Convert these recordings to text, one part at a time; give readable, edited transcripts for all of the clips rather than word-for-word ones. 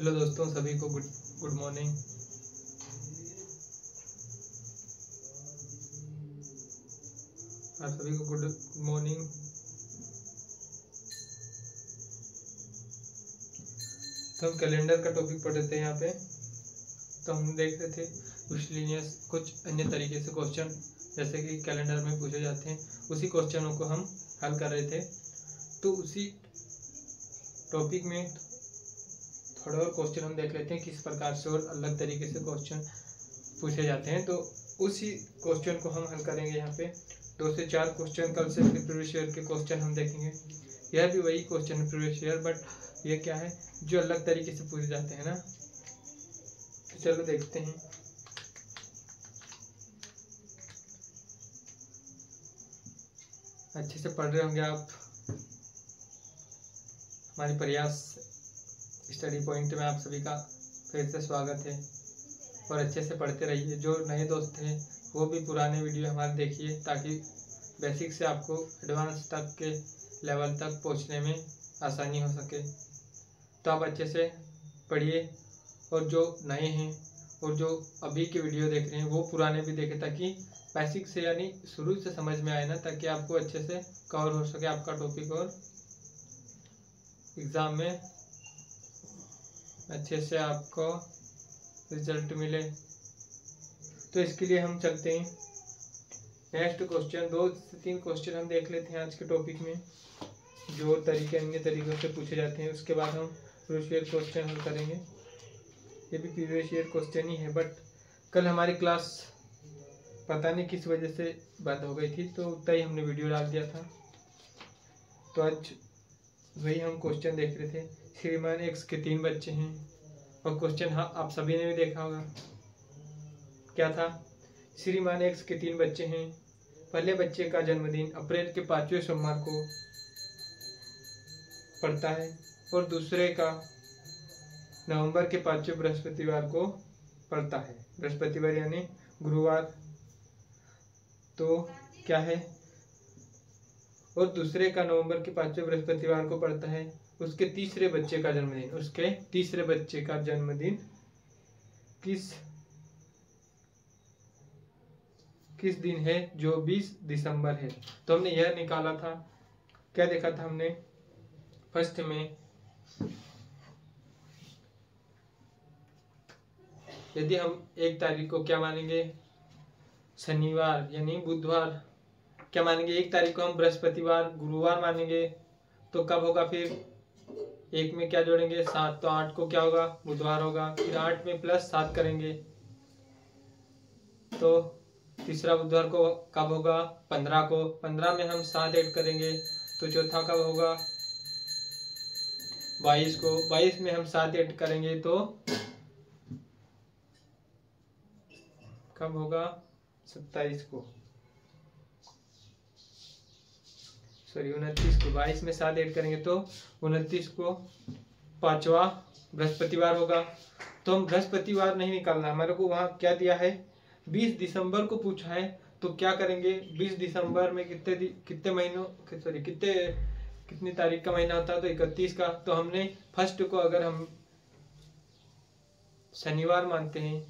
Hello दोस्तों, सभी को गुड मॉर्निंग। आप सभी को गुड मॉर्निंग। तो हम कैलेंडर का टॉपिक पढ़ रहे थे यहाँ पे। तो हम देख रहे थे मिसलेनियस कुछ अन्य तरीके से क्वेश्चन जैसे कि कैलेंडर में पूछे जाते हैं, उसी क्वेश्चनों को हम हल कर रहे थे। तो उसी टॉपिक में थोड़ा और क्वेश्चन हम देख लेते हैं किस प्रकार से और अलग तरीके से क्वेश्चन पूछे जाते हैं। तो उसी क्वेश्चन को हम हल करेंगे। यहाँ पे 2 से 4 क्वेश्चन कल से प्रीवियस ईयर के क्वेश्चन हम देखेंगे। यह भी वही क्वेश्चन है प्रीवियस ईयर, बट ये क्या है जो अलग तरीके से पूछे जाते हैं ना। तो चलो देखते हैं। अच्छे से पढ़ रहे होंगे आप। हमारी प्रयास स्टडी पॉइंट में आप सभी का फिर से स्वागत है और अच्छे से पढ़ते रहिए। जो नए दोस्त हैं वो भी पुराने वीडियो हमारे देखिए ताकि बेसिक से आपको एडवांस तक के लेवल तक पहुंचने में आसानी हो सके। तो आप अच्छे से पढ़िए और जो नए हैं और जो अभी के वीडियो देख रहे हैं वो पुराने भी देखें ताकि बेसिक से यानी शुरू से समझ में आए ना, ताकि आपको अच्छे से कवर हो सके आपका टॉपिक और एग्ज़ाम में अच्छे से आपको रिजल्ट मिले। तो इसके लिए हम चलते हैं नेक्स्ट क्वेश्चन। 2 से 3 क्वेश्चन हम देख लेते हैं आज के टॉपिक में जो अन्य तरीकों से पूछे जाते हैं। उसके बाद हम प्रीवियस ईयर क्वेश्चन हल करेंगे। ये भी प्रीवियस ईयर क्वेश्चन ही है, बट कल हमारी क्लास पता नहीं किस वजह से बंद हो गई थी, तो उतना ही हमने वीडियो डाल दिया था। तो आज वही हम क्वेश्चन देख रहे थे। श्रीमान एक्स के 3 बच्चे हैं और क्वेश्चन आप सभी ने भी देखा होगा। क्या था? श्रीमान एक्स के 3 बच्चे हैं। पहले बच्चे का जन्मदिन अप्रैल के 5वें सोमवार को पड़ता है और दूसरे का नवंबर के 5वें बृहस्पतिवार को पड़ता है। बृहस्पतिवार यानी गुरुवार। तो क्या है? और दूसरे का नवंबर के 5वें बृहस्पतिवार को पड़ता है। उसके तीसरे बच्चे का जन्मदिन किस दिन है? जो 20 दिसंबर है। तो हमने यह निकाला था। क्या देखा था हमने? फर्स्ट में यदि हम 1 तारीख को क्या मानेंगे? शनिवार यानी बुधवार। क्या मानेंगे? 1 तारीख को हम बृहस्पतिवार गुरुवार मानेंगे। तो कब होगा? फिर 1 में क्या जोड़ेंगे? 7। तो 8 को क्या होगा? बुधवार होगा। फिर 8 में +7 करेंगे तो तीसरा बुधवार को कब होगा? 15 को। 15 में हम 7 ऐड करेंगे तो चौथा कब होगा? 22 को। 22 में हम 7 ऐड करेंगे तो कब होगा? 27 को। 29 को। 22 में 7 ऐड करेंगे तो 29 को 5वां बृहस्पतिवार होगा। तो हम बृहस्पतिवार नहीं निकालना, हमारे को वहां क्या दिया है? 20 दिसंबर को पूछा है। तो क्या करेंगे? 20 दिसंबर में कितनी तारीख का महीना होता है? तो 31 का। तो हमने फर्स्ट को अगर हम शनिवार मानते हैं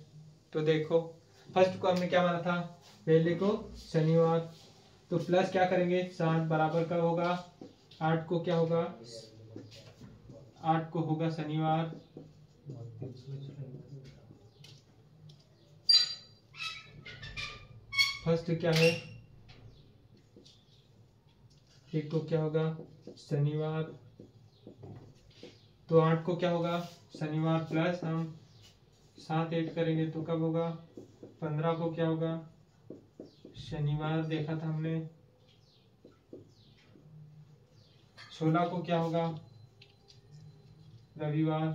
तो देखो फर्स्ट को हमने क्या माना था? पहले को शनिवार। तो प्लस क्या करेंगे? 7 बराबर का होगा 8 को। क्या होगा? 8 को होगा शनिवार। फर्स्ट क्या है? 1 को क्या होगा? शनिवार। तो 8 को क्या होगा? शनिवार प्लस हम 7 ऐड करेंगे तो कब होगा? 15 को क्या होगा? शनिवार देखा था हमने। 16 को क्या होगा? रविवार।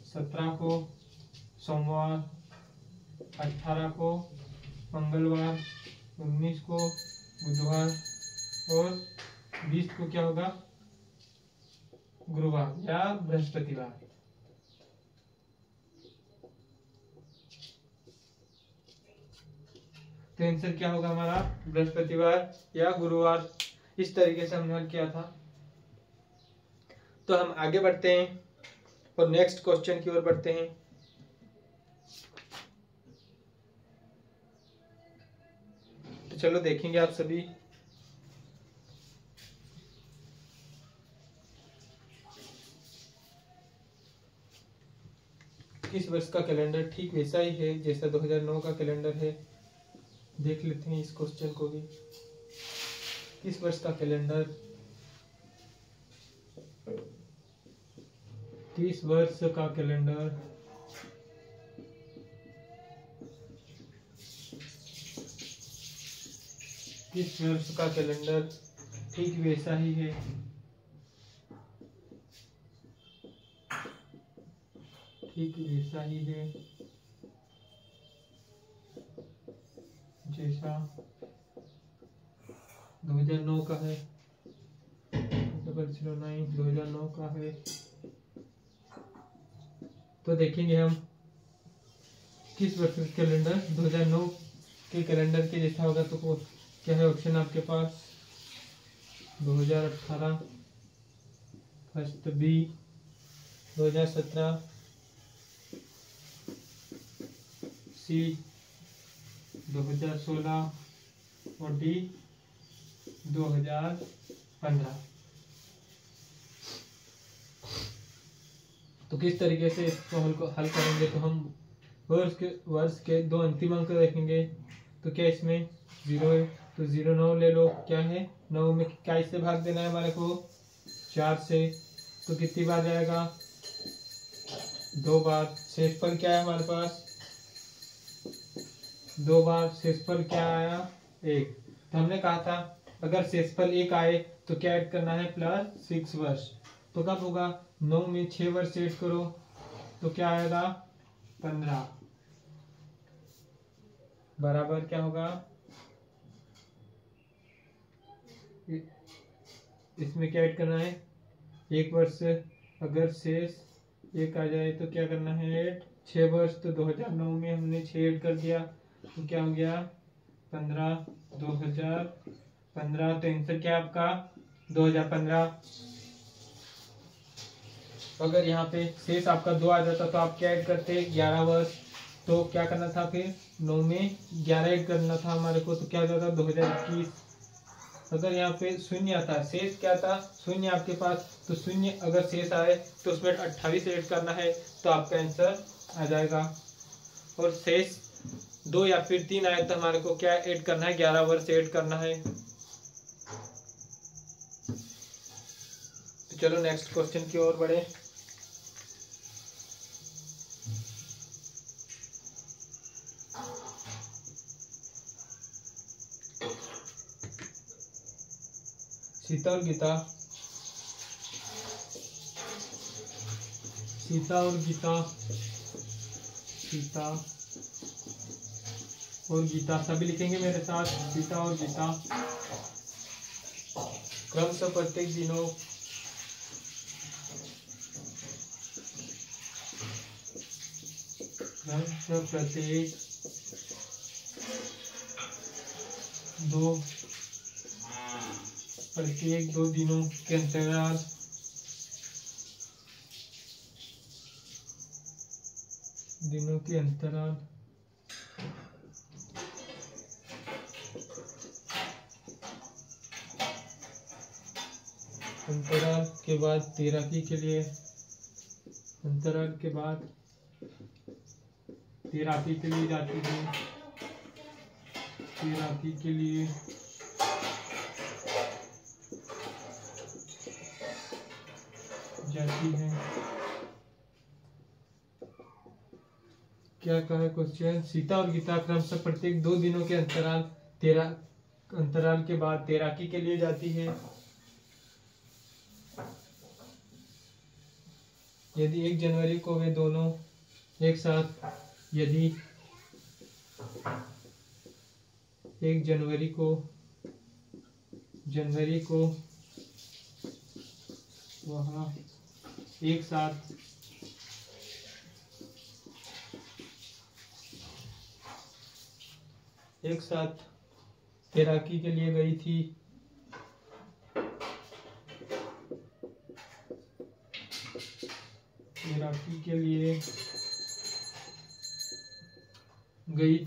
17 को सोमवार। 18 को मंगलवार। 19 को बुधवार और 20 को क्या होगा? गुरुवार या बृहस्पतिवार। तो आंसर क्या होगा हमारा? बृहस्पतिवार या गुरुवार। इस तरीके से हमने हल किया था। तो हम आगे बढ़ते हैं और नेक्स्ट क्वेश्चन की ओर बढ़ते हैं। तो चलो देखेंगे आप सभी। इस वर्ष का कैलेंडर ठीक वैसा ही है जैसा 2009 का कैलेंडर है। देख लेते हैं इस क्वेश्चन को भी। इस वर्ष का कैलेंडर 30 वर्ष का कैलेंडर इस वर्ष का कैलेंडर ठीक वैसा ही है जैसा 2009 का है। 2009 का है। तो देखेंगे हम किस वर्ष का कैलेंडर 2009 के कैलेंडर के जैसा होगा। तो क्या है ऑप्शन आपके पास? 2018, फर्स्ट बी, 2017, सी 2016 और डी 2015। तो किस तरीके से इसको हल करेंगे? तो हम वर्ष के दो अंतिम अंक देखेंगे। तो क्या इसमें 0 है तो 0 9 ले लो। क्या है 9 में क्या इससे भाग देना है हमारे को? 4 से। तो कितनी बार जाएगा? 2 बार। शेषफल क्या है हमारे पास? 2 बार। शेषफल क्या आया? 1। तो हमने कहा था अगर शेषफल 1 आए तो क्या ऐड करना है? +6 वर्ष। तो कब होगा? 9 में 6 वर्ष ऐड करो तो क्या आएगा? 15 बराबर क्या होगा? इसमें क्या ऐड करना है? 1 वर्ष। अगर शेष 1 आ जाए तो क्या करना है? ऐड 6 वर्ष। तो 2009 में हमने 6 ऐड कर दिया तो क्या हो गया? 15। 2015। तो आंसर क्या है आपका? 2015। अगर यहाँ पे शेष आपका 2 आ जाता तो आप क्या ऐड करते? 11 वर्ष। तो क्या करना था फिर? 9 में 11 ऐड करना था हमारे को। तो क्या हो जाता? 2021। अगर यहाँ पे शून्य आता, शेष क्या था? शून्य आपके पास। तो शून्य अगर शेष आए तो उसमें 28 ऐड करना है तो आपका आंसर आ जाएगा। और शेष 2 या फिर 3 आए तो हमारे को क्या ऐड करना है? 11 वर्ष ऐड करना है। तो चलो नेक्स्ट क्वेश्चन की ओर बढ़े। सीता और गीता सभी लिखेंगे मेरे साथ। सीता और गीता क्रमशः प्रत्येक दिनों प्रत्येक 2 दिनों के अंतराल के बाद तैराकी के लिए जाती है। क्या कहा है क्वेश्चन? सीता और गीता क्रमशः प्रत्येक 2 दिनों के अंतराल के बाद तैराकी के लिए जाती है। यदि 1 जनवरी को वे दोनों एक साथ वह एक साथ तैराकी के लिए गई थी तैराकी के लिए गई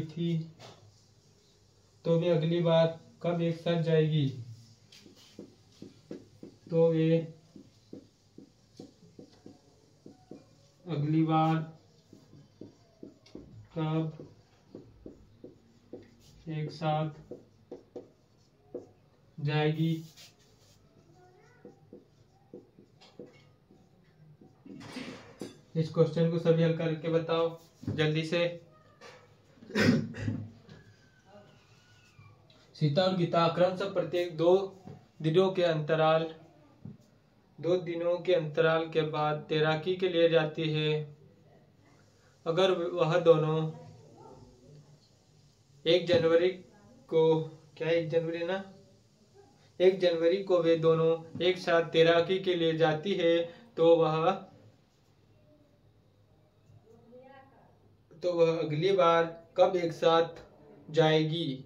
थी, तो वे अगली बार कब एक साथ जाएगी? तो वे अगली बार कब एक साथ जाएगी? इस क्वेश्चन को सभी हल करके बताओ जल्दी से। सीता और गीता क्रमशः प्रत्येक 2 दिनों के अंतराल के बाद तैराकी के लिए जाती है। अगर वह दोनों 1 जनवरी को वे दोनों एक साथ तैराकी के लिए जाती है, तो वह अगली बार कब एक साथ जाएगी?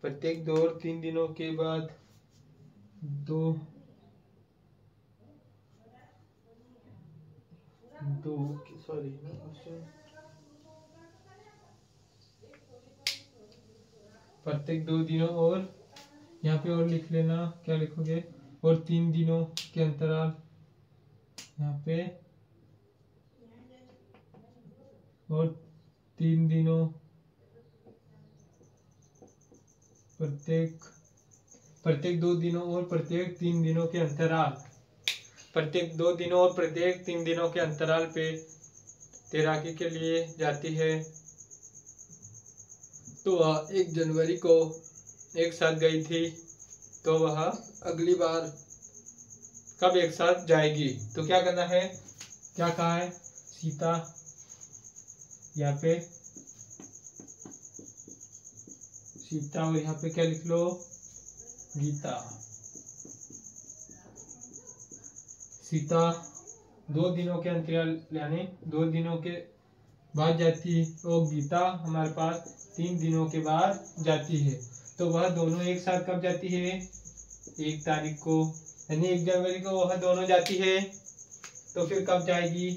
प्रत्येक 2 और 3 दिनों के बाद प्रत्येक 2 दिनों और यहाँ पे और लिख लेना, क्या लिखोगे? और 3 दिनों के अंतराल, यहाँ पे और 3 दिनों, प्रत्येक 2 दिनों और प्रत्येक 3 दिनों के अंतराल, प्रत्येक 2 दिनों और प्रत्येक 3 दिनों के अंतराल पे तैराकी के लिए जाती है। तो वह 1 जनवरी को एक साथ गई थी, तो वह अगली बार कब एक साथ जाएगी? तो क्या करना है? क्या कहा है? सीता, यहाँ पे सीता और यहाँ पे क्या लिख लो? गीता। सीता 2 दिनों के अंतराल यानी 2 दिनों के बाद जाती है, और गीता हमारे पास 3 दिनों के बाद जाती है। तो वह दोनों एक साथ कब जाती है? 1 तारीख को, यानी 1 जनवरी को वह दोनों जाती है। तो फिर कब जाएगी?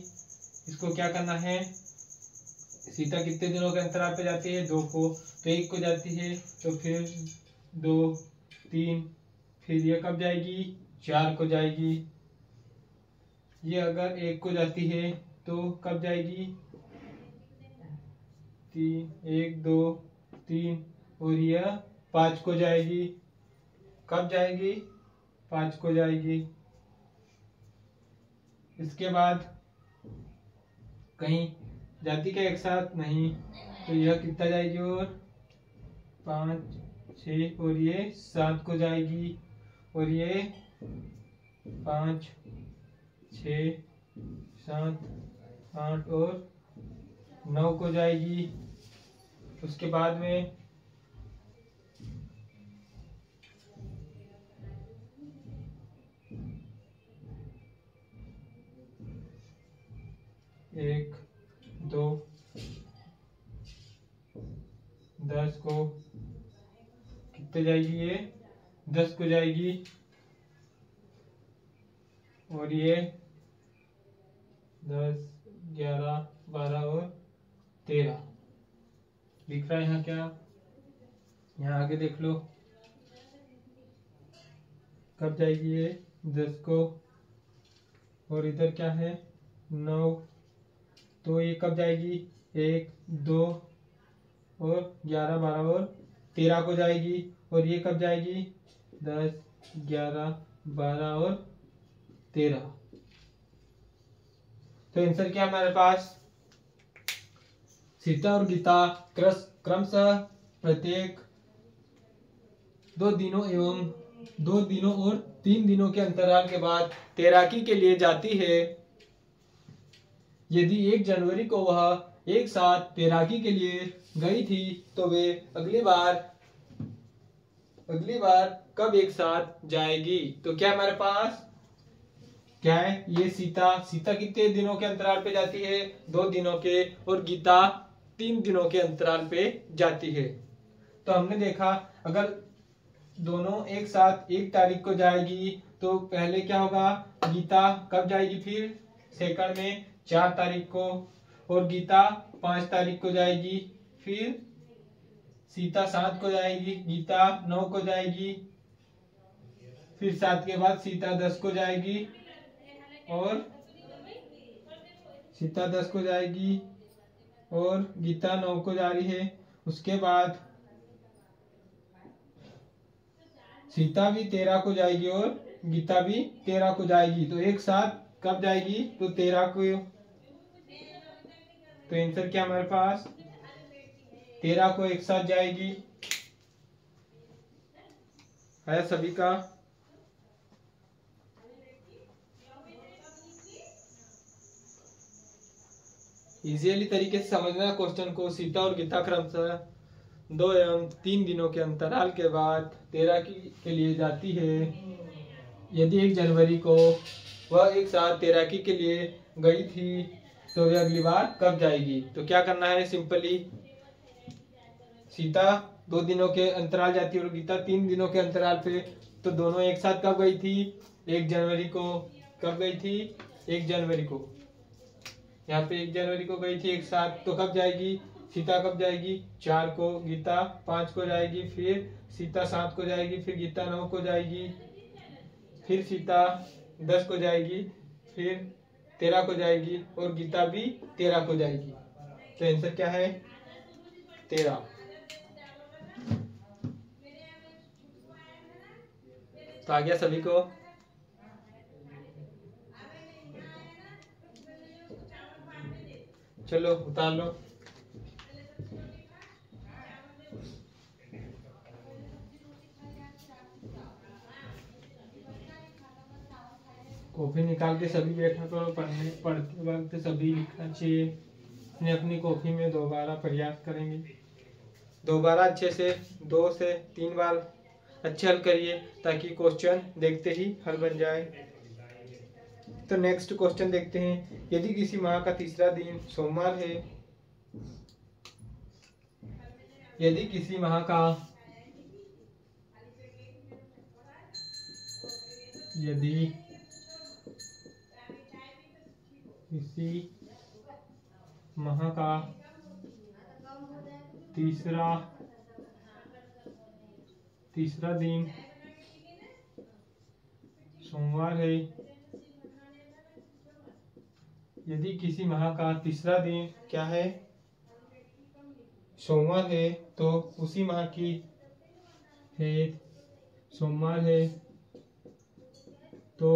इसको क्या करना है? सीता कितने दिनों के अंतराल पे जाती है? 2 को, तो 1 को जाती है, तो फिर 2, 3, फिर ये कब जाएगी? 4 को जाएगी। ये अगर 1 को जाती है तो कब जाएगी? 1, 2, 3, और यह 5 को जाएगी। कब जाएगी? 5 को जाएगी। इसके बाद कहीं जाती क्या एक साथ? नहीं। तो यह कितना जाएगी? और 5, 6, और ये 7 को जाएगी, और ये 5, 6, 7, 8 और 9 को जाएगी। उसके बाद में 1, 2, 10 को कितने जाएगी? ये 10 को जाएगी, और ये 10, 11, 12 और 13 दिख रहा है यहाँ? क्या यहाँ आगे देख लो, कब जाएगी? ये 10 को, और इधर क्या है? 9, तो ये कब जाएगी? 1, 2 और 11, 12 और 13 को जाएगी, और ये कब जाएगी? 10, 11, 12 और 13। तो आंसर क्या हमारे पास? सीता और गीता क्रमशः प्रत्येक 2 दिनों और 3 दिनों के अंतराल के बाद तैराकी के लिए जाती है। यदि 1 जनवरी को वह एक साथ तैराकी के लिए गई थी, तो वे अगली बार कब एक साथ जाएगी? तो क्या हमारे पास क्या है ये सीता कितने दिनों के अंतराल पे जाती है, 2 दिनों के, और गीता 3 दिनों के अंतराल पे जाती है। तो हमने देखा अगर दोनों एक साथ 1 तारीख को जाएगी तो पहले क्या होगा, गीता कब जाएगी, फिर सेकंड में 4 तारीख को, और गीता 5 तारीख को जाएगी, फिर सीता 7 को जाएगी, गीता 9 को जाएगी, फिर 7 के बाद सीता 10 को जाएगी, और सीता 10 को जाएगी और गीता 9 को जा रही है। उसके बाद सीता भी 13 को जाएगी और गीता भी 13 को जाएगी। तो एक साथ कब जाएगी, तो 13 को। तो आंसर क्या हमारे पास, 13 को एक साथ जाएगी। है सभी का? इजीली तरीके से समझना क्वेश्चन को। सीता और गीता क्रमशः 2 एवं 3 दिनों के अंतराल के बाद 13 के लिए जाती है। यदि 1 जनवरी को वह एक साथ 13 के लिए गई थी तो वह अगली बार कब जाएगी। तो क्या करना है, सिंपली सीता 2 दिनों के अंतराल जाती है और गीता 3 दिनों के अंतराल पे, तो दोनों एक साथ कब गई थी, 1 जनवरी को। कब गई थी, 1 जनवरी को। यहाँ पे 1 जनवरी को गई थी एक साथ, तो कब जाएगी, सीता कब जाएगी, 4 को, गीता 5 को जाएगी, फिर सीता 7 को जाएगी, फिर गीता 9 को जाएगी, फिर सीता 10 को जाएगी, फिर 13 को जाएगी, और गीता भी 13 को जाएगी। तो आंसर क्या है, 13। तो आ गया सभी को। चलो उतार लो। कॉपी निकाल के सभी बैठा करो, पढ़ते वक्त सभी लिखना चाहिए। अपनी अपनी कॉपी में दोबारा प्रयास करेंगे, दोबारा अच्छे से 2 से 3 बार अच्छे हल करिए ताकि क्वेश्चन देखते ही हल बन जाए। तो नेक्स्ट क्वेश्चन देखते हैं। यदि किसी माह का तीसरा दिन सोमवार है, यदि किसी माह का तीसरा दिन सोमवार है, यदि किसी माह का तीसरा दिन क्या है, सोमवार है, तो उसी माह की है सोमवार है, तो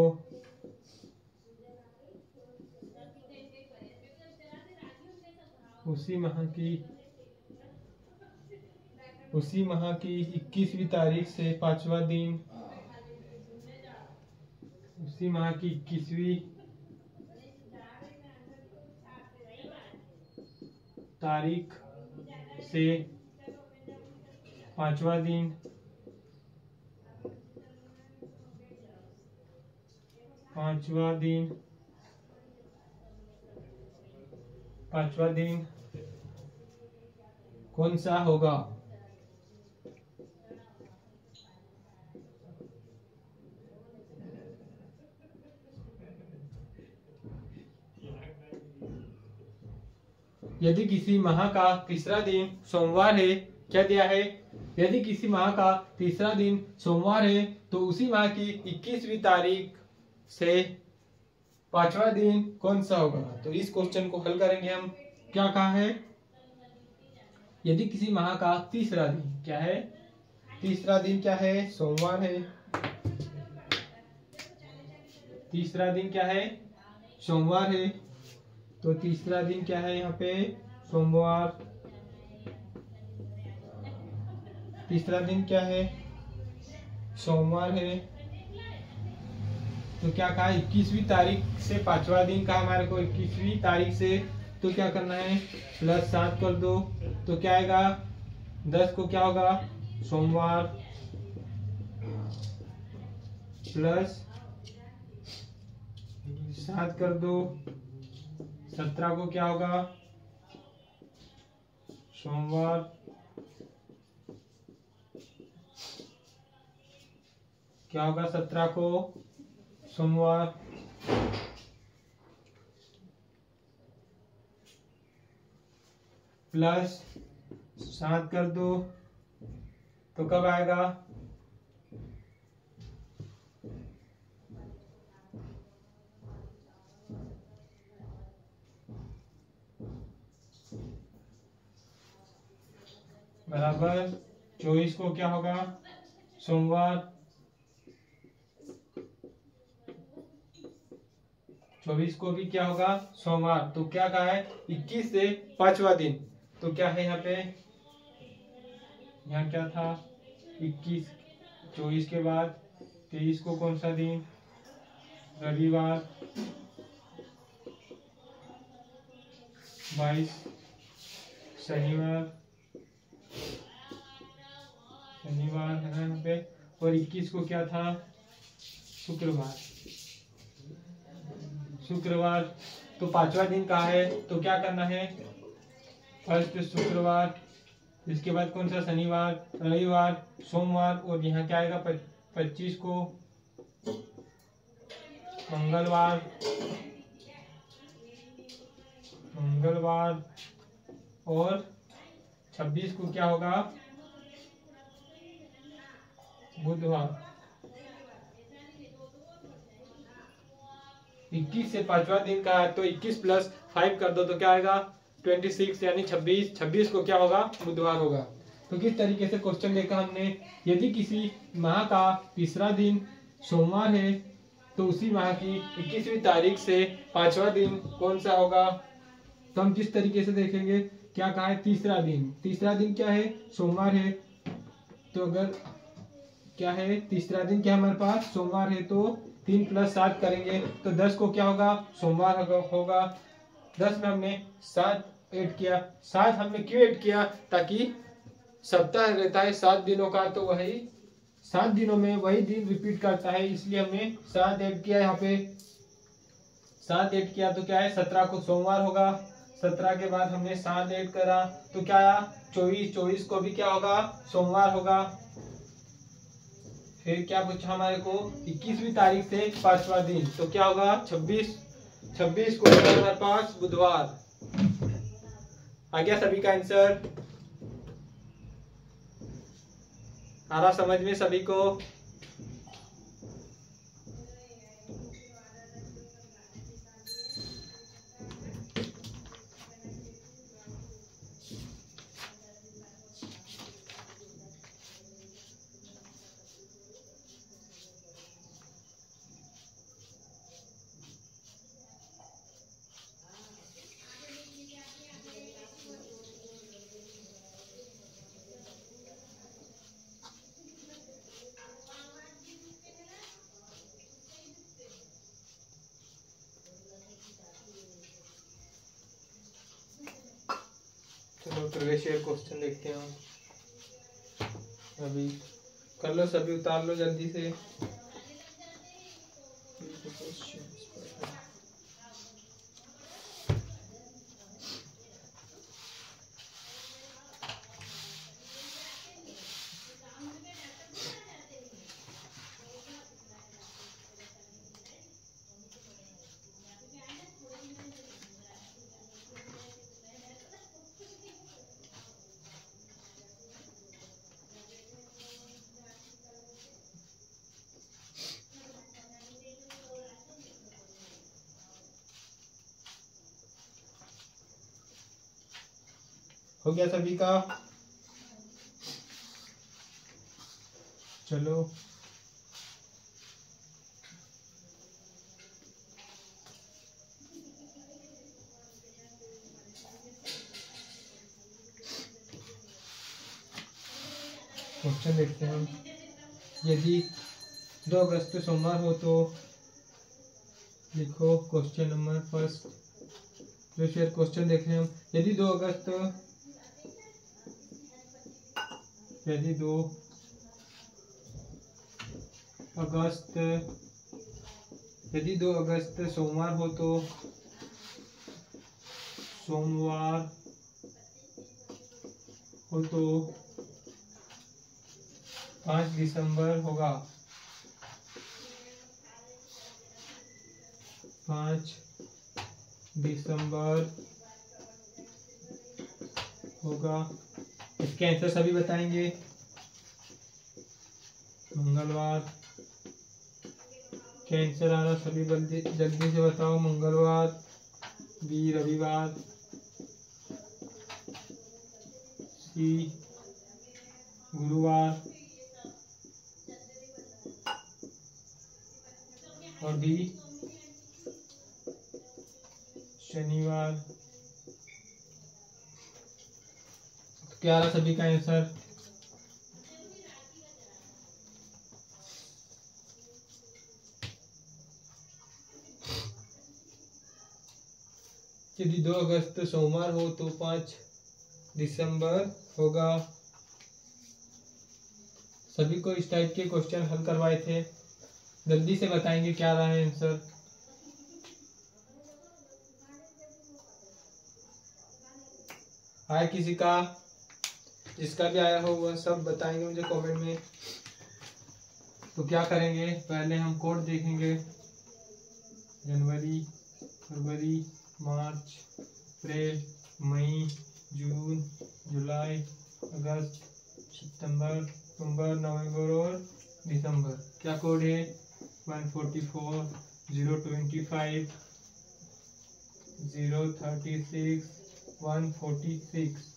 उसी माह की 21वीं तारीख से 5वां दिन, उसी माह की 21वीं तारीख से 5वां दिन, पांचवा दिन कौन सा होगा। यदि किसी माह का तीसरा दिन सोमवार है, क्या दिया है, यदि किसी माह का तीसरा दिन सोमवार है तो उसी माह की 21वीं तारीख से 5वां दिन कौन सा होगा। तो इस क्वेश्चन को हल करेंगे हम। क्या कहा है, यदि किसी माह का तीसरा दिन क्या है, तीसरा दिन क्या है, सोमवार है, तीसरा दिन क्या है, सोमवार है, तो तीसरा दिन क्या है, यहाँ पे सोमवार, तीसरा दिन क्या है, सोमवार है, तो क्या कहा 21वीं तारीख से 5वां दिन का हमारे को 21वीं तारीख से, तो क्या करना है +7 कर दो, तो क्या आएगा 10 को क्या होगा सोमवार प्लस 7 कर दो 17 को क्या होगा सोमवार। क्या होगा 17 को सोमवार। प्लस 7 कर दो तो कब आएगा बराबर 24 को क्या होगा सोमवार। 24 को भी क्या होगा सोमवार। तो क्या कहा है 21 से 5वां दिन। तो क्या है यहाँ पे यहाँ क्या था 21 24 के बाद 23 को कौन सा दिन रविवार। 22 शनिवार है ना यहाँ पे। और 21 को क्या था शुक्रवार। तो 5वां दिन कहा है तो क्या करना है फर्स्ट शुक्रवार, इसके बाद कौन सा शनिवार रविवार सोमवार और यहाँ क्या आएगा 25 को मंगलवार और 26 को क्या होगा बुधवार। 21 से 5वां दिन का है तो 21 + 5 कर दो तो क्या आएगा 26 यानी 26 को क्या होगा बुधवार होगा। तो किस तरीके से क्वेश्चन देखा हमने यदि किसी माह का तीसरा दिन सोमवार है तो उसी माह की 21वीं तारीख से 5वां दिन कौन सा होगा। तो हम किस तरीके से देखेंगे क्या कहा है तीसरा दिन क्या है सोमवार है। तो अगर क्या है तीसरा दिन क्या हमारे पास सोमवार है तो 3 + 7 करेंगे तो 10 को क्या होगा सोमवार होगा। 10 में हमने 7 ऐड किया। 7 हमने क्यों ऐड किया ताकि सप्ताह रहता है 7 दिनों का तो वही 7 दिनों में वही दिन रिपीट करता है इसलिए हमने 7 ऐड किया। यहाँ पे 7 ऐड किया तो क्या है 17 को सोमवार होगा। 17 के बाद हमने 7 ऐड करा तो क्या आया 24 को भी क्या होगा सोमवार होगा। फिर क्या पूछा हमारे को 21वीं तारीख से 5वां दिन तो क्या होगा 26 को होगा हमारे पास बुधवार। आ गया सभी का आंसर आ रहा समझ में सभी को। चलो प्रीवियस ईयर क्वेश्चन देखते हैं अभी कर लो सभी उतार लो जल्दी से। हो गया सभी का। चलो क्वेश्चन देखते हैं हम। यदि 2 अगस्त सोमवार हो तो लिखो क्वेश्चन नंबर फर्स्ट। तो फिर क्वेश्चन देख रहे हैं हम। यदि 2 अगस्त यदि 2 अगस्त सोमवार हो तो सोमवार हो तो 5 दिसंबर होगा। 5 दिसंबर होगा। इसके आंसर सभी बताएंगे। मंगलवार क्या आंसर आ रहा, सभी जल्दी से बताओ। मंगलवार, बी रविवार, सी गुरुवार और डी शनिवार। क्या रहा सभी का आंसर? यदि 2 अगस्त सोमवार हो तो 5 दिसंबर होगा। सभी को इस टाइप के क्वेश्चन हल करवाए थे। जल्दी से बताएंगे क्या रहा है आंसर। आए किसी का? जिसका भी आया हो वह सब बताएंगे मुझे कमेंट में। तो क्या करेंगे, पहले हम कोड देखेंगे। जनवरी, फरवरी, मार्च, अप्रैल, मई, जून, जुलाई, अगस्त, सितंबर, अक्टूबर, नवंबर और दिसंबर। क्या कोड है? 144, 025, 036, 146।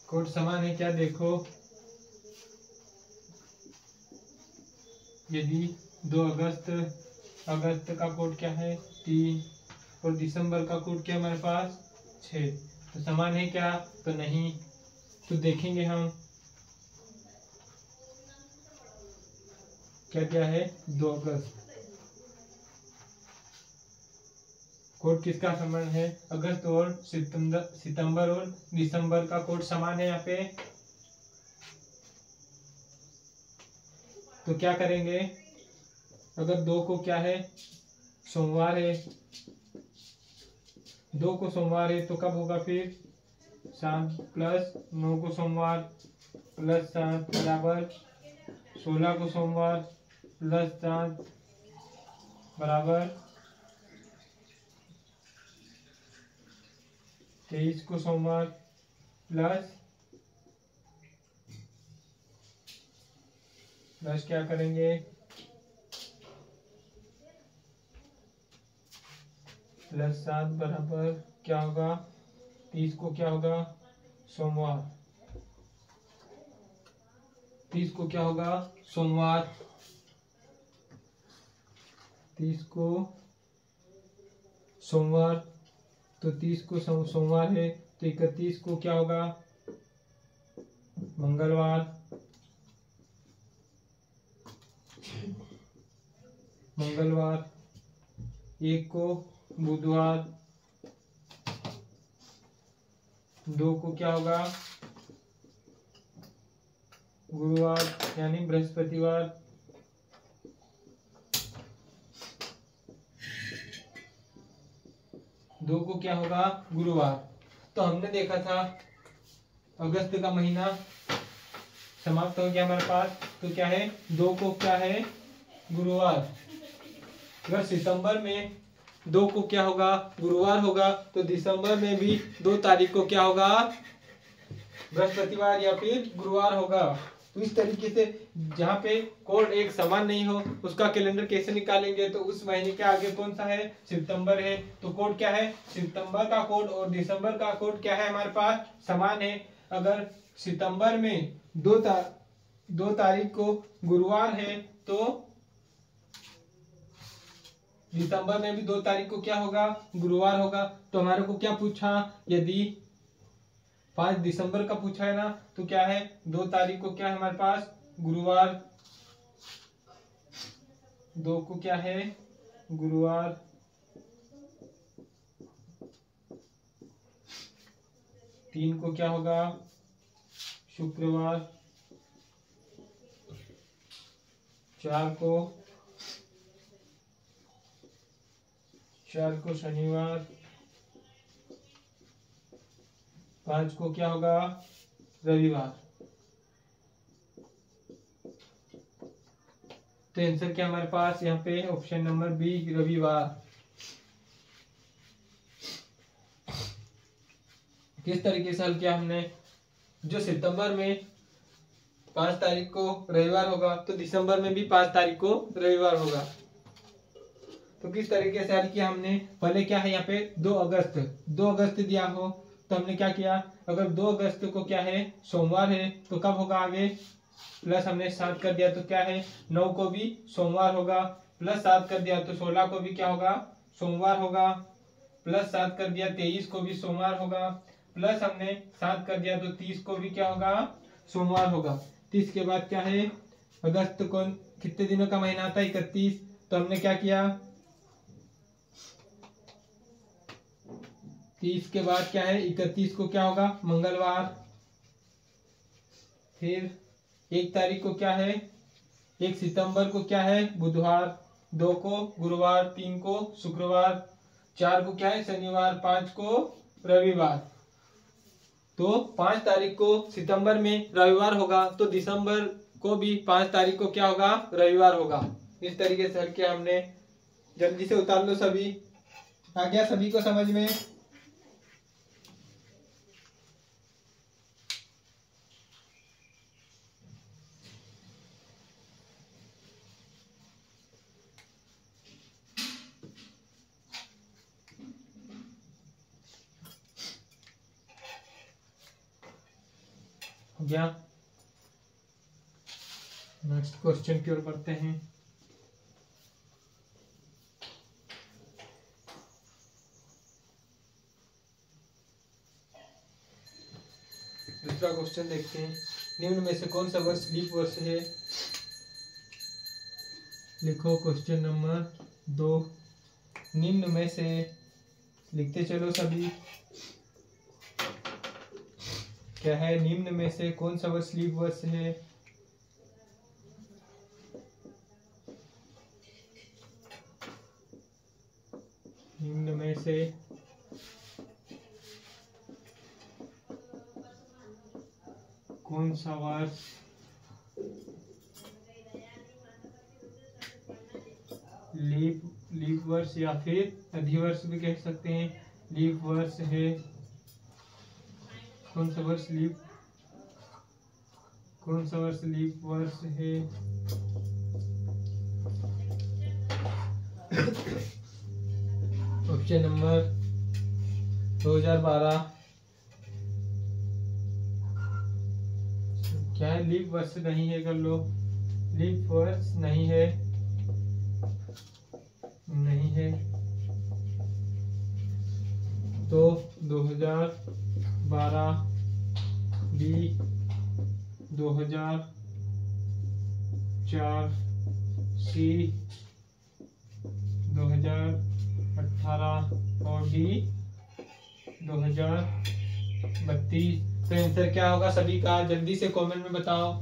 कोड समान है क्या देखो। यदि 2 अगस्त का कोड क्या है? 3 और दिसंबर का कोड क्या है हमारे पास? 6। तो समान है क्या? तो नहीं। तो देखेंगे हम क्या क्या है। 2 अगस्त कोड किसका समान है? अगस्त और सितंबर और दिसंबर का कोड समान है यहाँ पे। तो क्या करेंगे, अगर 2 को क्या है सोमवार है, 2 को सोमवार है तो कब होगा फिर? 7 प्लस 9 को सोमवार प्लस 7 बराबर 16 को सोमवार प्लस 7 बराबर 23 को सोमवार प्लस क्या करेंगे? प्लस 7 बराबर क्या होगा? 30 को क्या होगा? सोमवार। 30 को क्या होगा? सोमवार। 30 को सोमवार। तो 30 को सोमवार है तो 31 को क्या होगा? मंगलवार। मंगलवार। 1 को बुधवार। 2 को क्या होगा? गुरुवार यानी बृहस्पतिवार। 2 को क्या होगा? गुरुवार। तो हमने देखा था अगस्त का महीना समाप्त हो गया हमारे पास। तो क्या है? 2 को क्या है? गुरुवार। अगर सितंबर में 2 को क्या होगा? गुरुवार होगा तो दिसंबर में भी 2 तारीख को क्या होगा? बृहस्पतिवार या फिर गुरुवार होगा। तो इस तरीके से जहाँ पे कोड एक समान नहीं हो उसका कैलेंडर कैसे निकालेंगे? तो उस महीने के आगे कौन सा है? सितंबर है। तो कोड क्या है? सितंबर का कोड और दिसंबर का कोड क्या है हमारे पास? समान है। अगर सितंबर में 2 तारीख को गुरुवार है तो दिसंबर में भी 2 तारीख को क्या होगा, गुरुवार होगा। तो हमारे को क्या पूछा, यदि 5 दिसंबर का पूछा है ना, तो क्या है 2 तारीख को क्या है हमारे पास, गुरुवार। 2 को क्या है, गुरुवार। 3 को क्या होगा, शुक्रवार। 4 को शनिवार। 5 को क्या होगा, रविवार। तो आंसर क्या हमारे पास यहाँ पे ऑप्शन नंबर बी, रविवार। किस तरीके से हल किया हमने, जो सितंबर में 5 तारीख को रविवार होगा, तो दिसंबर में भी 5 तारीख को रविवार होगा। तो किस तरीके से हल किया हमने, पहले क्या है यहाँ पे 2 अगस्त दिया हो, तो हमने क्या किया, अगर 2 अगस्त को क्या है, सोमवार है, तो कब होगा आगे, प्लस हमने 7 कर दिया, तो क्या है 9 को भी सोमवार होगा, प्लस 7 कर दिया तो 16 को भी क्या होगा, सोमवार होगा, प्लस 7 कर दिया 23 को भी सोमवार होगा, प्लस हमने 7 कर दिया तो 30 को भी क्या होगा, सोमवार होगा। 30 के बाद क्या है, अगस्त को कितने दिनों का महीना आता है, 31। तो हमने क्या किया, 30 के बाद क्या है, 31 को क्या होगा, मंगलवार। फिर 1 तारीख को क्या है, 1 सितंबर को क्या है, बुधवार। 2 को गुरुवार। 3 को शुक्रवार। 4 को क्या है, शनिवार। 5 को रविवार। तो 5 तारीख को सितंबर में रविवार होगा, तो दिसंबर को भी 5 तारीख को क्या होगा, रविवार होगा। इस तरीके से हल किया हमने। जल्दी से उतार लो सभी, आ गया सभी को समझ में। गया, नेक्स्ट क्वेश्चन की ओर बढ़ते हैं। दूसरा क्वेश्चन देखते हैं, निम्न में से कौन सा वर्ष लीप वर्ष है। लिखो क्वेश्चन नंबर 2, निम्न में से, लिखते चलो सभी, क्या है, निम्न में से कौन सा वर्ष लीप वर्ष है। निम्न में से कौन सा वर्ष लीप वर्ष या फिर अधिवर्ष भी कह सकते हैं, लीप वर्ष है। कौन सा वर्ष लीप वर्ष है। ऑप्शन नंबर 2012 क्या है, लीप वर्ष नहीं है, कर लो, लीप वर्ष नहीं है, तो 2012 बी, 2004 सी, 2018 और डी 2032। तो आंसर क्या होगा सभी का, जल्दी से कमेंट में बताओ।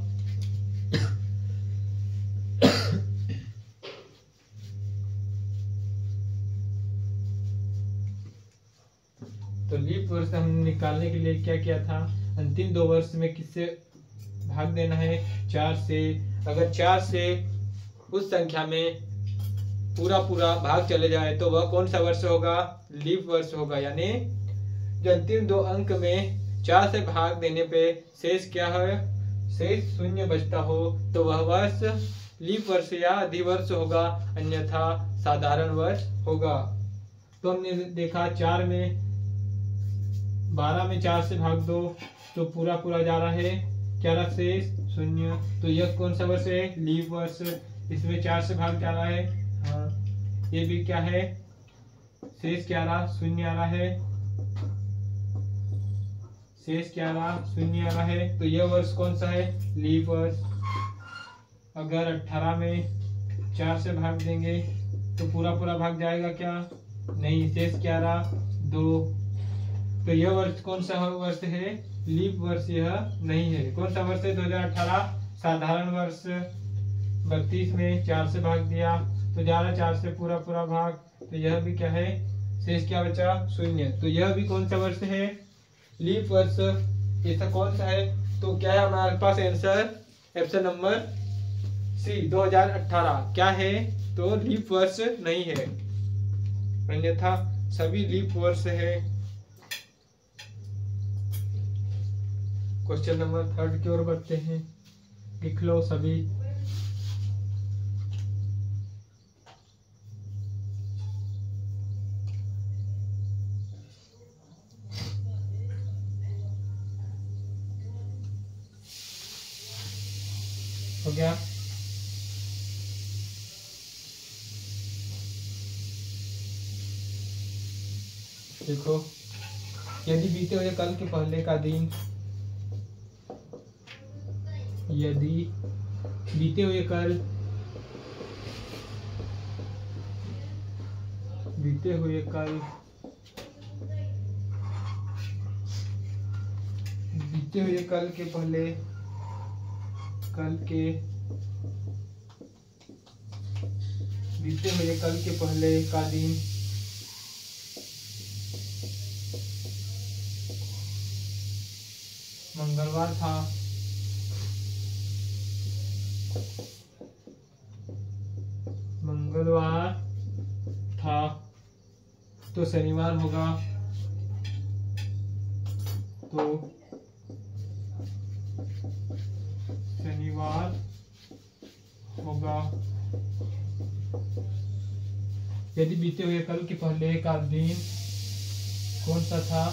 तो लीप वर्ष हमने निकालने के लिए क्या किया था, अंतिम 2 वर्ष में किससे भाग देना है, 4 से। अगर 4 से उस संख्या में पूरा भाग चले जाए तो वह कौन सा वर्ष होगा, लीप वर्ष होगा। यानी जो अंतिम 2 अंक में 4 से भाग देने पे शेष क्या है, शेष 0 बचता हो, तो वह वर्ष लीप वर्ष या अधिवर्ष होगा, अन्यथा साधारण वर्ष होगा। तो हमने देखा 4 में 12 में 4 से भाग दो तो पूरा जा रहा है, क्या रहा शेष 0। तो यह कौन सा वर्ष है, लीप वर्ष। इसमें 4 से भाग जा रहा है, हाँ, ये भी क्या है, शेष क्या रहा, शून्य आ रहा है, शेष क्या रहा, शून्य आ रहा है। तो यह वर्ष कौन सा है, लीप वर्ष। अगर 18 में 4 से भाग देंगे तो पूरा पूरा भाग जाएगा क्या, नहीं, शेष क्या रहा, 2। तो यह वर्ष कौन सा वर्ष है, लीप वर्ष यह नहीं है। कौन सा वर्ष है, 2018 साधारण वर्ष। 32 में 4 से भाग दिया तो जा रहा 4 से पूरा पूरा भाग, तो यह भी क्या है, शेष क्या बचा, शून्य। तो यह भी कौन सा वर्ष है, लीप वर्ष। ऐसा कौन सा है, तो क्या है हमारे पास आंसर, ऑप्शन नंबर सी 2018 क्या है, तो लीप वर्ष नहीं है, अन्यथा सभी लीप वर्ष है। क्वेश्चन नंबर 3 की ओर बढ़ते हैं, लिख लो सभी। हो गया, देखो, यदि बीते हुए कल के पहले का दिन, यदि बीते हुए कल, बीते हुए कल, बीते हुए कल के पहले, कल के, बीते हुए कल के पहले का दिन मंगलवार था, मंगलवार था, तो शनिवार होगा, तो शनिवार होगा। यदि बीते हुए कल के पहले का दिन कौन सा था,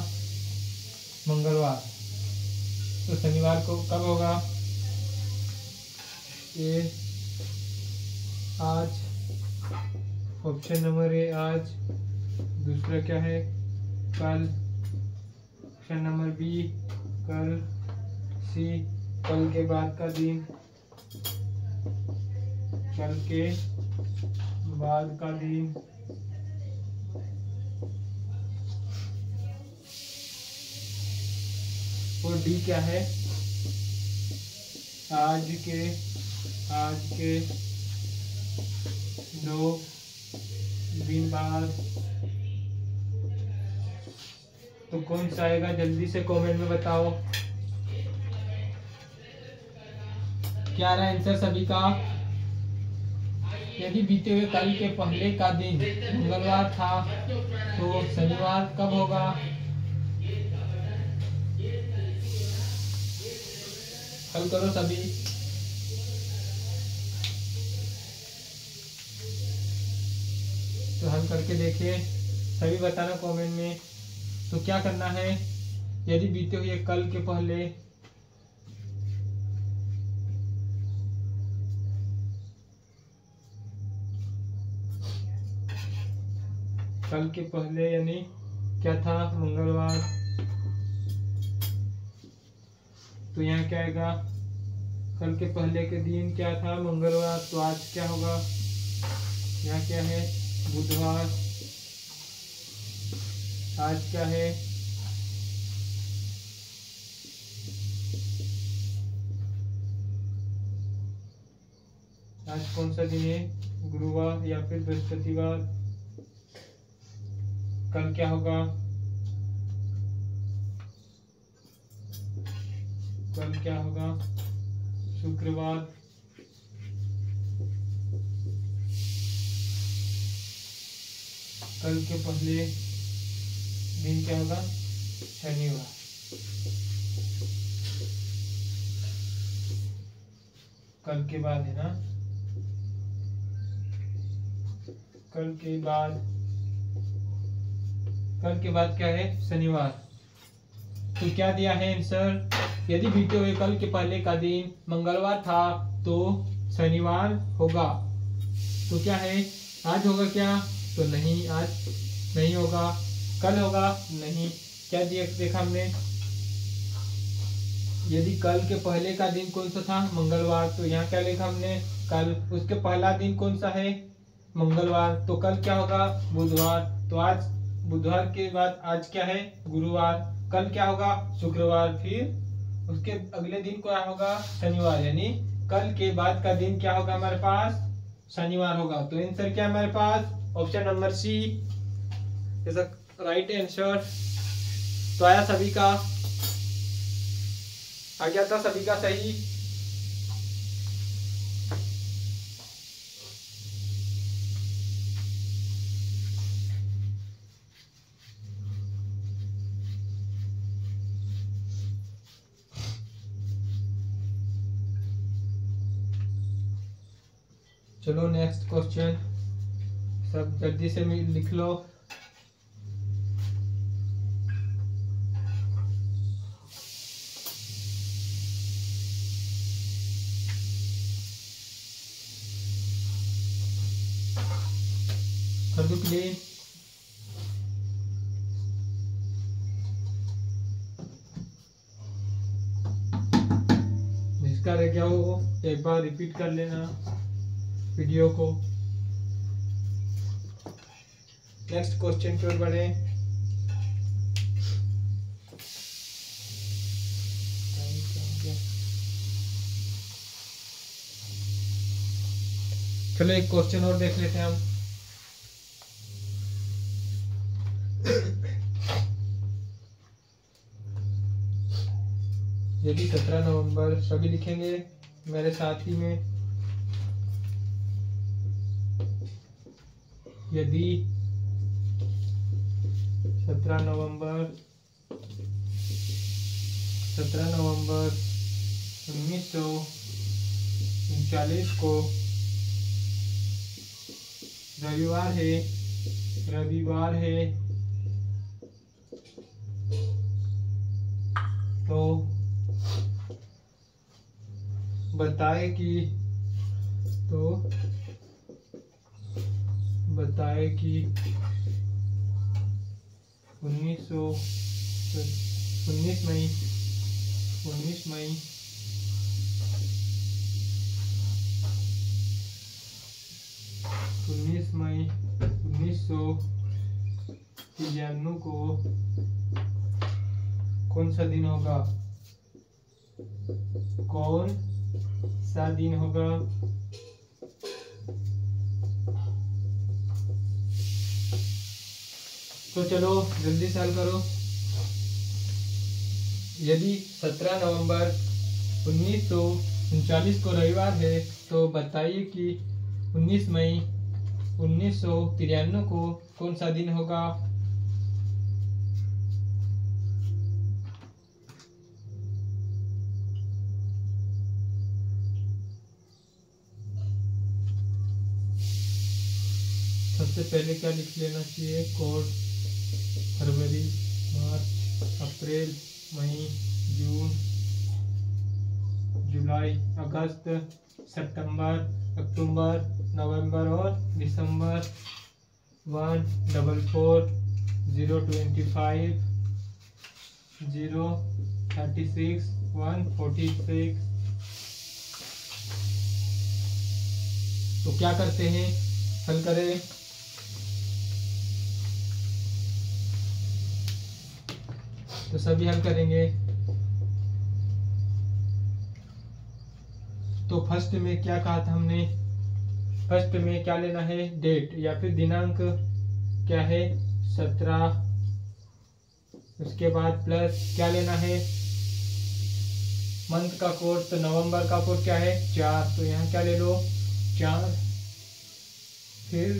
मंगलवार, तो शनिवार को कब होगा, ये आज, ऑप्शन नंबर ए आज। दूसरा क्या है, कल, ऑप्शन नंबर बी कल। सी कल के बाद का दिन, कल के बाद का दिन। और डी क्या है, आज के 2 दिन बाद। तो कौन सा आएगा, जल्दी से कमेंट में बताओ, क्या रहा आंसर सभी का। यदि बीते हुए कल के पहले का दिन मंगलवार था तो शनिवार कब होगा, हल करो सभी। तो हल करके देखिए, सभी बताना कमेंट में। तो क्या करना है, यदि बीते हुए कल के पहले, कल के पहले यानी क्या था, मंगलवार, तो यहाँ क्या आएगा, कल के पहले के दिन क्या था, मंगलवार, तो आज क्या होगा, यहाँ क्या है, बुधवार, आज क्या है, आज कौन सा दिन है, गुरुवार या फिर बृहस्पतिवार। कल क्या होगा, कल क्या होगा, शुक्रवार। कल के पहले दिन क्या होगा, शनिवार। कल के बाद है ना, कल के बाद, कल के बाद क्या है, शनिवार। तो क्या दिया है आंसर, यदि बीते हुए कल के पहले का दिन मंगलवार था तो शनिवार होगा। तो क्या है, आज होगा क्या, तो नहीं, आज नहीं होगा। कल होगा, नहीं। क्या देखा हमने, यदि कल के पहले का दिन कौन सा था, मंगलवार, तो यहाँ क्या लिखा हमने, कल। उसके पहला दिन कौन सा है, मंगलवार, तो कल क्या होगा, बुधवार। तो आज बुधवार के बाद आज क्या है, गुरुवार। कल क्या होगा, शुक्रवार। फिर उसके अगले दिन क्या होगा, शनिवार। यानी कल के बाद का दिन क्या होगा हमारे पास, शनिवार होगा। तो आंसर क्या है हमारे पास, option number C is the right answer. तो आया सभी का, आ गया था सभी का सही। चलो नेक्स्ट क्वेश्चन, सब जल्दी से लिख लो। कर दो क्लीन। जिसका रह गया हो एक बार रिपीट कर लेना वीडियो को। नेक्स्ट क्वेश्चन की ओर बढ़े। चलो एक क्वेश्चन और देख लेते हैं हम। यदि 17 नवंबर, सभी लिखेंगे मेरे साथ ही में, यदि 17 नवंबर 1939 को रविवार है तो बताए कि 19 मई 1993 को कौन सा दिन होगा, कौन सा दिन होगा। तो चलो जल्दी से हल करो। यदि 17 नवंबर 1939 को रविवार है तो बताइए कि 19 मई 1993 को कौन सा दिन होगा। सबसे पहले क्या लिख लेना चाहिए, कोड, फरवरी, मार्च, अप्रैल, मई, जून, जुलाई, अगस्त, सितंबर, अक्टूबर, नवंबर और दिसंबर। 144 025 036 146। तो क्या करते हैं, हल करें। तो सभी हल करेंगे। तो फर्स्ट में क्या कहा था हमने, फर्स्ट में क्या लेना है, डेट या फिर दिनांक क्या है 17। उसके बाद प्लस क्या लेना है, मंथ का कोड, तो नवंबर का कोड क्या है 4, तो यहाँ क्या ले लो 4। फिर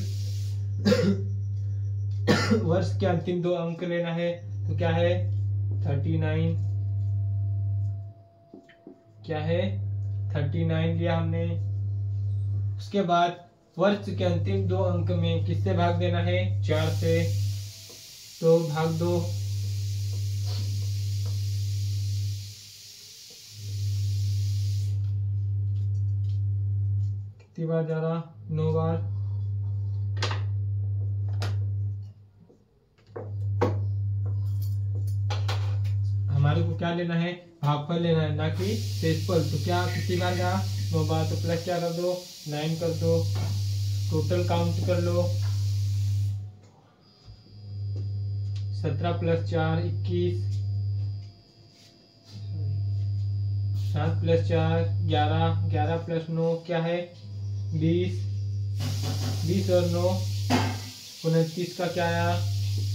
वर्ष के अंतिम 2 अंक लेना है, तो क्या है 39, क्या है 39 लिया हमने। उसके बाद वर्ष के अंतिम 2 अंक में किससे भाग देना है, 4 से, तो भाग दो। कितनी बार जा रहा, 9 बार। क्या लेना है, भागफल लेना है, ना कि शेषफल। तो क्या कितनी बार गया, 9 बार। तो प्लस क्या कर दो, 9 कर दो। टोटल काउंट कर लो, 17 + 4 21, 7 + 4 11, 11 + 9 क्या है 20, 20 और 9 29 का क्या आया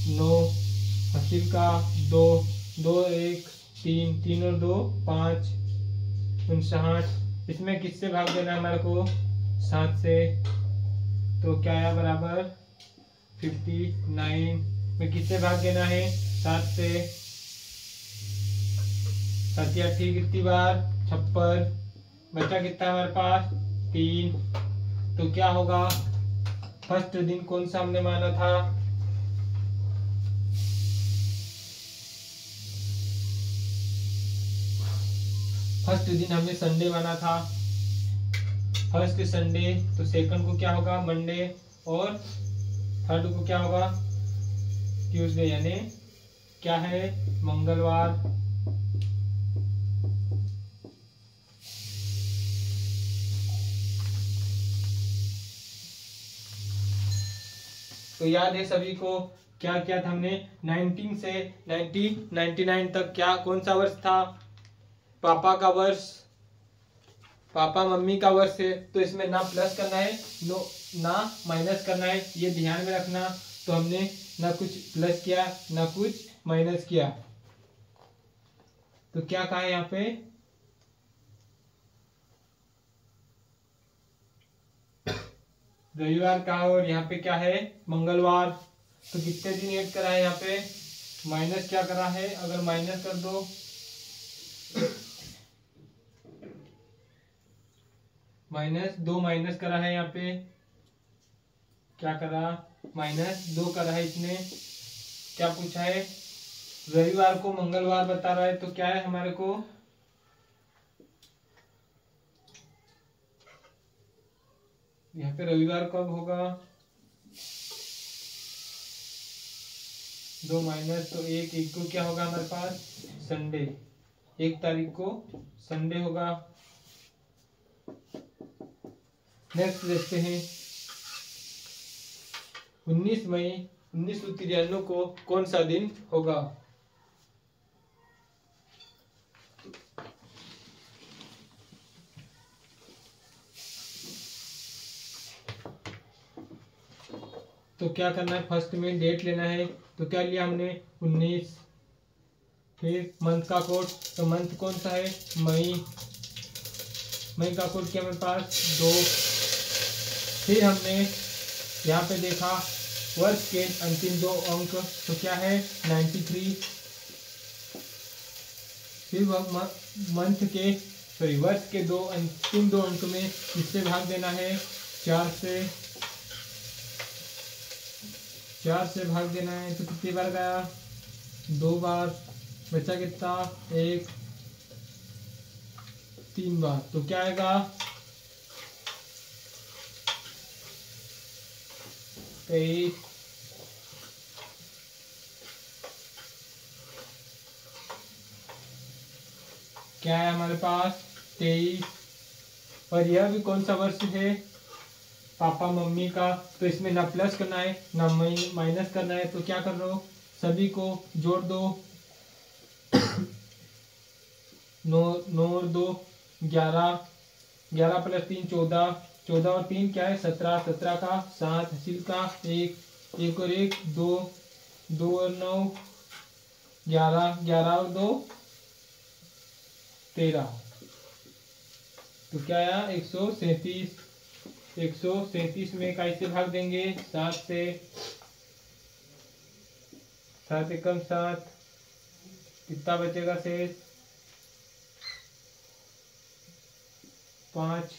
9, हासिल का 2, 2 1 3, 3 और 2 5, 59। इसमें किससे भाग देना है हमारे को, 7 से। तो क्या आया बराबर 59 में किससे भाग देना है, 7 से। 7 या 8 कितनी बार 56, बचा कितना हमारे पास 3। तो क्या होगा, फर्स्ट दिन कौन सा हमने माना था, फर्स्ट दिन हमने संडे माना था, फर्स्ट संडे। तो सेकंड को क्या होगा मंडे, और थर्ड को क्या होगा ट्यूसडे, यानी क्या है मंगलवार। तो याद है सभी को क्या क्या था हमने, 19 से 99 तक क्या कौन सा वर्ष था, पापा का वर्ष, पापा मम्मी का वर्ष है। तो इसमें ना प्लस करना है ना माइनस करना है, ये ध्यान में रखना। तो हमने ना कुछ प्लस किया ना कुछ माइनस किया। तो क्या कहा है यहाँ पे, रविवार का, और यहाँ पे क्या है मंगलवार। तो कितने दिन ऐड करा है यहाँ पे, माइनस क्या करा है, अगर माइनस कर दो -2 माइनस करा है यहाँ पे, क्या करा -2 करा है इसने। क्या पूछा है, रविवार को मंगलवार बता रहा है। तो क्या है हमारे को, यहाँ पे रविवार कब होगा 2 माइनस, तो 1 को क्या होगा हमारे पास संडे, 1 तारीख को संडे होगा। नेक्स्ट देखते हैं, 19 मई 1993 को कौन सा दिन होगा। तो क्या करना है, फर्स्ट में डेट लेना है। तो क्या लिया हमने 19, फिर मंथ का कोड। तो मंथ कौन सा है मई, मई का कोड क्या हमारे पास 2। फिर हमने यहाँ पे देखा वर्ष के अंतिम 2 अंक, तो क्या है 93। फिर मंथ के वर्ष के अंतिम 2 अंक में किससे भाग देना है, 4 से भाग देना है। तो कितनी बार गया 2 बार, बचा कितना 1, 3 बार। तो क्या आएगा 23, क्या है हमारे पास 23। और यह भी कौन सा वर्ष है, पापा मम्मी का। तो इसमें ना प्लस करना है ना माइनस करना है। तो क्या कर रहे हो, सभी को जोड़ दो 9 और 2 11, 11 + 3 14, 14 और 3 क्या है 17, 17 का 7, हासिल का 1, 1 और 1 2, 2 और 9 11, 11 और 2 13। तो क्या आया 137। 137 में कैसे भाग देंगे, 7 से। 7 एकम 7, कितना बचेगा शेष 5,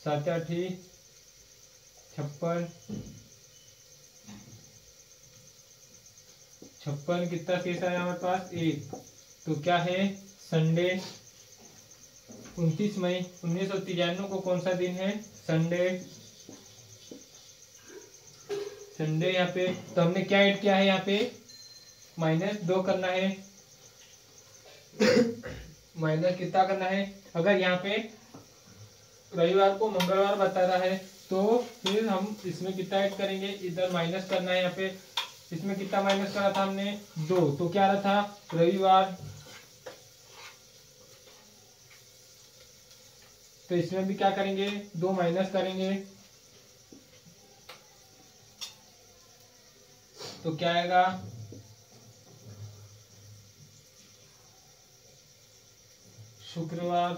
7 8 56, 56 कितना शेष आया हमारे पास 1। तो क्या है संडे। 29 मई 1993 को कौन सा दिन है, संडे। संडे यहाँ पे तो हमने क्या ऐड किया है, यहाँ पे -2 करना है। माइनस कितना करना है? अगर यहाँ पे रविवार को मंगलवार बता रहा है तो फिर हम इसमें कितना ऐड करेंगे, इधर माइनस करना है। यहाँ पे इसमें कितना माइनस करा था हमने? 2। तो क्या रहा था? रविवार। तो इसमें भी क्या करेंगे? 2 माइनस करेंगे। तो क्या आएगा? शुक्रवार।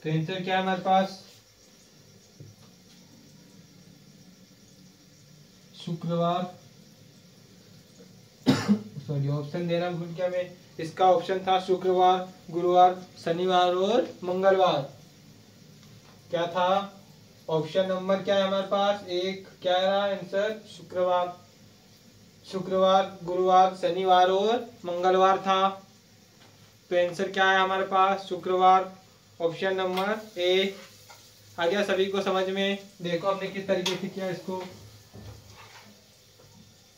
तो आंसर क्या है हमारे पास? शुक्रवार। सॉरी, ऑप्शन देना भूल गया मैं। इसका ऑप्शन था शुक्रवार, गुरुवार, शनिवार और मंगलवार। क्या था? ऑप्शन नंबर क्या है हमारे पास? 1। क्या रहा आंसर? शुक्रवार। शुक्रवार, गुरुवार, शनिवार और मंगलवार था। तो आंसर क्या है हमारे पास? शुक्रवार, ऑप्शन नंबर ए। आ गया सभी को समझ में? देखो हमने किस तरीके से किया इसको।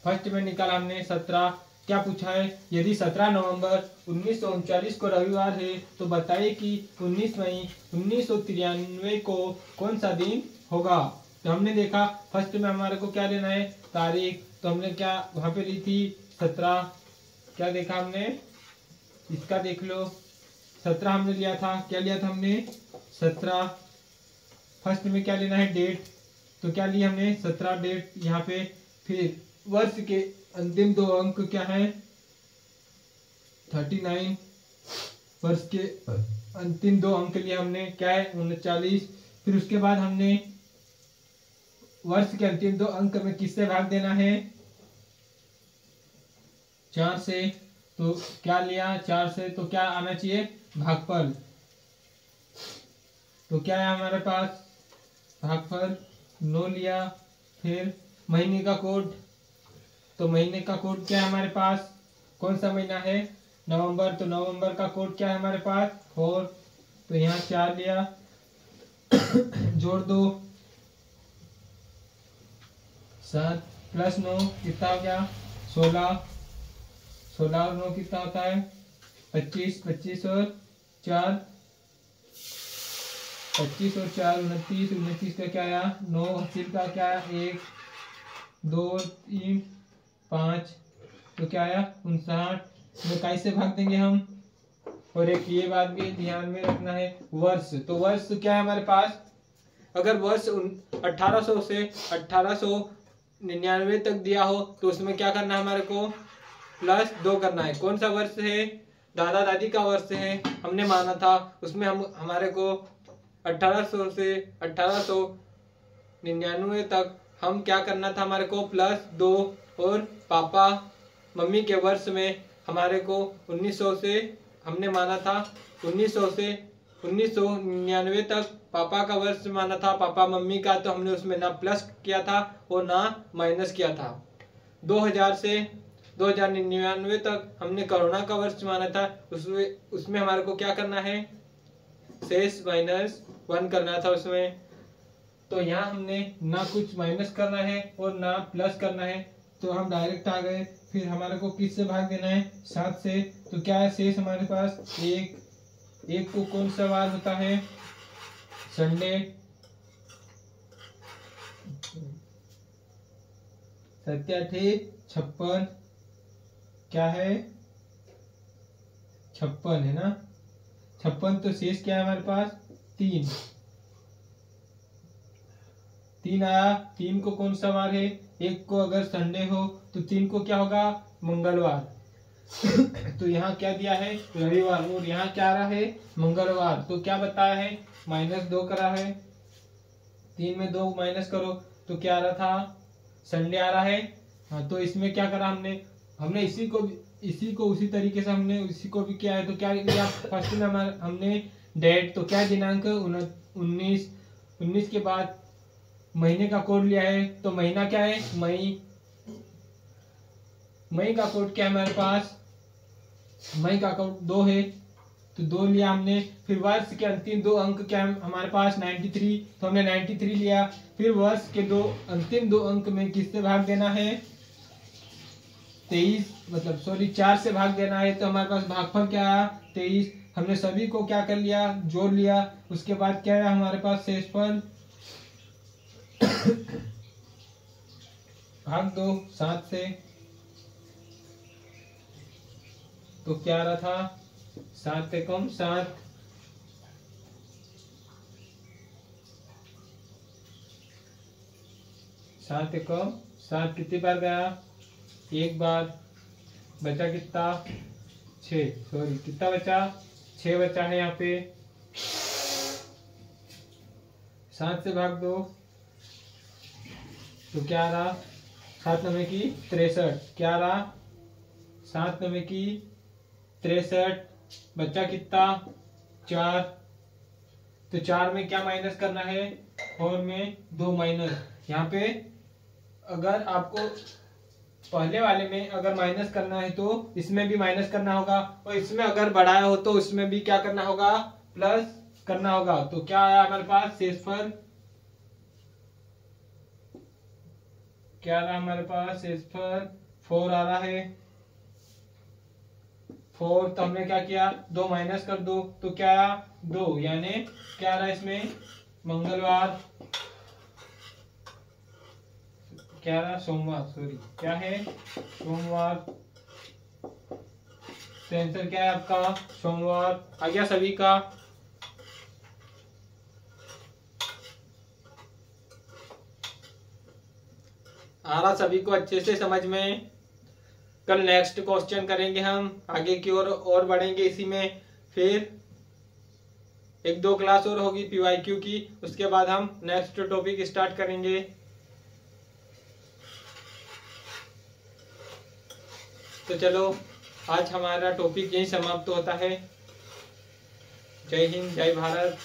फर्स्ट में निकाला हमने 17। क्या पूछा है? यदि 17 नवंबर 1939 को रविवार है तो बताइए कि 19 मई 1993 को कौन सा दिन होगा। तो हमने देखा फर्स्ट में हमारे को क्या लेना है? तारीख। तो हमने क्या वहां पे ली थी? 17। क्या देखा हमने? इसका देख लो, 17 हमने लिया था। क्या लिया था हमने? 17। फर्स्ट में क्या लेना है? डेट। तो क्या लिया हमने? 17 डेट यहाँ पे। फिर वर्ष के अंतिम 2 अंक क्या है? 39। वर्ष के अंतिम 2 अंक लिए हमने, क्या है? 39। फिर उसके बाद हमने वर्ष के अंतिम 2 अंक में किससे भाग देना है? 4 से। तो क्या लिया? 4 से। तो क्या आना चाहिए? भागफल। तो क्या है हमारे पास? भागफल 9 लिया। फिर महीने का कोड। तो महीने का कोड क्या है हमारे पास? कौन सा महीना है? नवंबर। तो नवंबर का कोड क्या है हमारे पास? 4। तो यहाँ 4 लिया। जोड़ दो, 7 + 9 कितना हो गया? 16। 16 और 9 कितना होता है? 25। 25 और 4 25 और 4 29। 29 का क्या आया? 9। हासिल का क्या आया? 1 2 3 5। तो क्या आया? 59। तो कैसे भाग देंगे हम? और एक ये बात भी ध्यान में रखना है, वर्ष। तो वर्ष क्या है हमारे पास? अगर वर्ष 1800 से 1899 तक दिया हो तो उसमें क्या करना है हमारे को? +2 करना है। कौन सा वर्ष है? दादा दादी का वर्ष है, हमने माना था। उसमें हम हमारे को 1800 से 1899 तक हम क्या करना था हमारे को? +2। और पापा मम्मी के वर्ष में हमारे को 1900 से हमने माना था, 1900 से 1999 तक पापा का वर्ष माना था, पापा मम्मी का। तो हमने उसमें ना प्लस किया था और ना माइनस किया था। 2000 से 2099 तक हमने कोरोना का वर्ष माना था। उसमें हमारे को क्या करना है? शेष -1 करना था उसमें। तो यहाँ हमने ना कुछ माइनस करना है और ना प्लस करना है, तो हम डायरेक्ट आ गए। फिर हमारे को किससे भाग देना है? 7 से। तो क्या है शेष हमारे पास? 1 को कौन सा वार होता है? संडे। 7 56। क्या है? 56 है ना? 56। तो शेष क्या है हमारे पास? 3 आया। 3 को कौन सा वार है? 1 को अगर संडे हो तो 3 को क्या होगा? मंगलवार। तो यहाँ क्या दिया है? रविवार। और यहाँ क्या आ रहा है? मंगलवार। तो क्या बताया है? -2 करा है। 3 में 2 माइनस करो तो क्या आ रहा था? संडे आ रहा है। हाँ, तो इसमें क्या करा हमने इसी को उसी तरीके से हमने इसी को भी किया है। तो क्या लिया? फर्स्ट में हमने डेट। तो क्या दिनांक? 19 के बाद महीने का कोड लिया है। तो महीना क्या है? मई का कोड क्या है हमारे पास? मई का कोड 2 है। तो 2 लिया हमने। फिर वर्ष के अंतिम 2 अंक क्या हमारे पास 93, तो हमने 93 लिया। फिर वर्ष के अंतिम 2 अंक में किससे भाग देना है, 23 मतलब सॉरी 4 से भाग देना है। तो हमारे पास भागफल क्या आया 23। हमने सभी को क्या कर लिया, जोड़ लिया। उसके बाद क्या आया हमारे पास शेषफल भाग दो 7 से, तो क्या आ रहा था 7 एकम 7, 7 एकम 7 कितनी बार गया, एक बार। बचा कितना 6, सॉरी कितना बचा 6 बचा है यहाँ पे। 7 से भाग दो तो क्या रहा 7 9 की 63, क्या रहा 7 9 की 63। बचा कितना 4, तो 4 में क्या माइनस करना है, 4 में 2 माइनस। यहाँ पे अगर आपको पहले वाले में अगर माइनस करना है तो इसमें भी माइनस करना होगा, और इसमें अगर बढ़ाया हो तो इसमें भी क्या करना होगा, प्लस करना होगा। तो क्या आया हमारे पास शेषफल, क्या रहा हमारे पास शेषफल 4 आ रहा है। 4 तो हमने क्या किया 2 माइनस कर दो तो क्या आया 2, यानी क्या रहा इसमें मंगलवार, क्या रहा सोमवार, सॉरी क्या है सोमवार। तो आंसर क्या है आपका सोमवार आ गया सभी का। आ रहा सभी को अच्छे से समझ में। कल नेक्स्ट क्वेश्चन करेंगे हम, आगे की ओर और बढ़ेंगे इसी में। फिर 1-2 क्लास और होगी PYQ की, उसके बाद हम नेक्स्ट टॉपिक स्टार्ट करेंगे। तो चलो आज हमारा टॉपिक यही समाप्त होता है। जय हिंद, जय भारत।